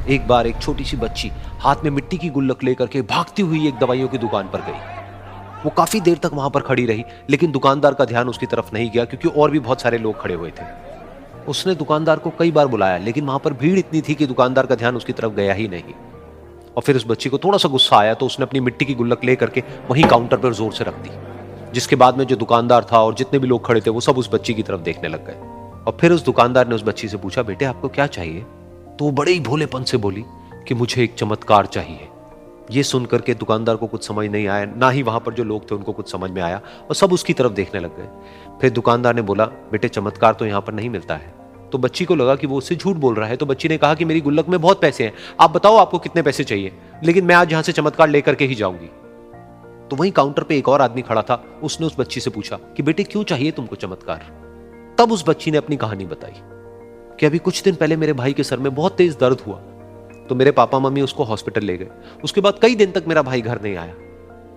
एक बार एक छोटी सी बच्ची हाथ में मिट्टी की गुल्लक लेकर के भागती हुई एक दवाइयों की दुकान पर गई। वो काफी देर तक वहां पर खड़ी रही, लेकिन दुकानदार का ध्यान उसकी तरफ नहीं गया क्योंकि और भी बहुत सारे लोग खड़े हुए थे। उसने दुकानदार को कई बार बुलाया, लेकिन वहां पर भीड़ इतनी थी कि दुकानदार का ध्यान उसकी तरफ गया ही नहीं। और फिर उस बच्ची को थोड़ा सा गुस्सा आया तो उसने अपनी मिट्टी की गुल्लक लेकर के वहीं काउंटर पर जोर से रख दी, जिसके बाद में जो दुकानदार था और जितने भी लोग खड़े थे वो सब उस बच्ची की तरफ देखने लग गए। और फिर उस दुकानदार ने उस बच्ची से पूछा, बेटे आपको क्या चाहिए? तो वो बड़े ही भोलेपन से बोली कि मुझे एक चमत्कार चाहिए। ये सुनकर के दुकानदार को कुछ समझ नहीं आया, ना ही वहां पर जो लोग थे उनको कुछ समझ में आया, और सब उसकी तरफ देखने लग गए। फिर दुकानदार ने बोला, बेटे चमत्कार तो यहाँ पर नहीं मिलता है। तो बच्ची को लगा कि वो उससे झूठ बोल रहा है, तो बच्ची ने कहा कि मेरी गुल्लक में बहुत पैसे हैं, आप बताओ आपको कितने पैसे चाहिए, लेकिन मैं आज यहां से चमत्कार लेकर के ही जाऊंगी। तो वहीं काउंटर पे एक और आदमी खड़ा था, उसने उस बच्ची से पूछा कि बेटे क्यों चाहिए तुमको चमत्कार? तब उस बच्ची ने अपनी कहानी बताई कि अभी कुछ दिन पहले मेरे भाई के सर में बहुत तेज दर्द हुआ, तो मेरे पापा मम्मी उसको हॉस्पिटल ले गए। उसके बाद कई दिन तक मेरा भाई घर नहीं आया।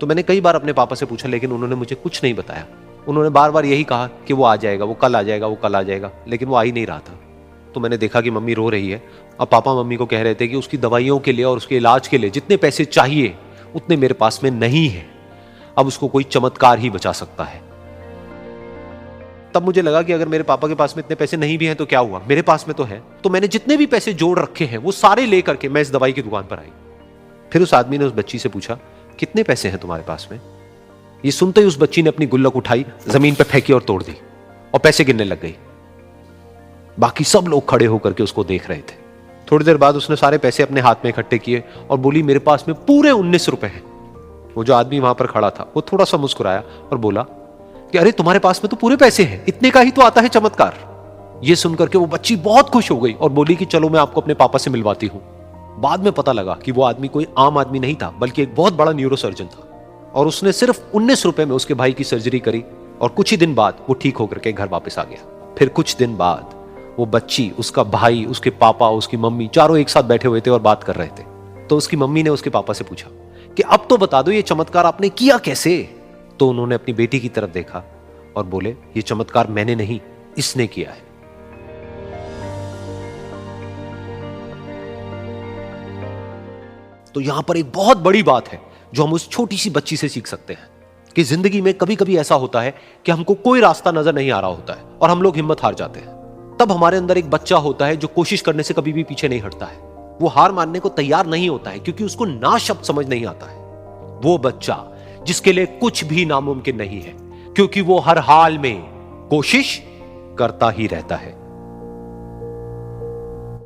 तो मैंने कई बार अपने पापा से पूछा, लेकिन उन्होंने मुझे कुछ नहीं बताया। उन्होंने बार बार यही कहा कि वो आ जाएगा, वो कल आ जाएगा, वो कल आ जाएगा, लेकिन वो आ ही नहीं रहा था। तो मैंने देखा कि मम्मी रो रही है, और पापा मम्मी को कह रहे थे कि उसकी दवाइयों के लिए और उसके इलाज के लिए जितने पैसे चाहिए उतने मेरे पास में नहीं है, अब उसको कोई चमत्कार ही बचा सकता है। तब मुझे लगा कि अगर मेरे पापा के पास में इतने पैसे नहीं भी हैं तो क्या हुआ, मेरे पास में तो है। तो मैंने जितने भी पैसे जोड़ रखे हैं वो सारे लेकर के मैं इस दवाई की दुकान पर आई। फिर उस आदमी ने उस बच्ची से पूछा, कितने पैसे हैं तुम्हारे पास में? ये सुनते ही उस बच्ची ने अपनी गुल्लक उठाई, जमीन पर फेंकी और तोड़ दी, और पैसे गिनने लग गई। बाकी सब लोग खड़े होकर के उसको देख रहे थे। थोड़ी देर बाद उसने सारे पैसे अपने हाथ में इकट्ठे किए और बोली, मेरे पास में पूरे 19 रुपए हैं। वो जो आदमी वहां पर खड़ा था वो थोड़ा सा मुस्कुराया और बोला कि अरे तुम्हारे पास में तो पूरे पैसे हैं, इतने का ही तो आता है चमत्कार। ये सुनकर के वो बच्ची बहुत खुश हो गई और बोली कि चलो मैं आपको अपने पापा से मिलवाती हूं। बाद में पता लगा कि वो आदमी कोई आम आदमी नहीं था, बल्कि एक बहुत बड़ा न्यूरोसर्जन था, और उसने सिर्फ 19 रुपए में उसके भाई की सर्जरी करी, और कुछ ही दिन बाद वो ठीक होकर के घर वापस आ गया। फिर कुछ दिन बाद वो बच्ची, उसका भाई, उसके पापा, उसकी मम्मी, चारों एक साथ बैठे हुए थे और बात कर रहे थे। तो उसकी मम्मी ने उसके पापा से पूछा कि अब तो बता दो ये चमत्कार आपने किया कैसे? तो उन्होंने अपनी बेटी की तरफ देखा और बोले, ये चमत्कार मैंने नहीं, इसने किया है। तो यहां पर एक बहुत बड़ी बात है जो हम उस छोटी सी बच्ची से सीख सकते हैं कि जिंदगी में कभी कभी ऐसा होता है कि हमको कोई रास्ता नजर नहीं आ रहा होता है और हम लोग हिम्मत हार जाते हैं। तब हमारे अंदर एक बच्चा होता है जो कोशिश करने से कभी भी पीछे नहीं हटता है। वो हार मानने को तैयार नहीं होता है क्योंकि उसको ना शब्द समझ नहीं आता है। वो बच्चा जिसके लिए कुछ भी नामुमकिन नहीं है, क्योंकि वो हर हाल में कोशिश करता ही रहता है।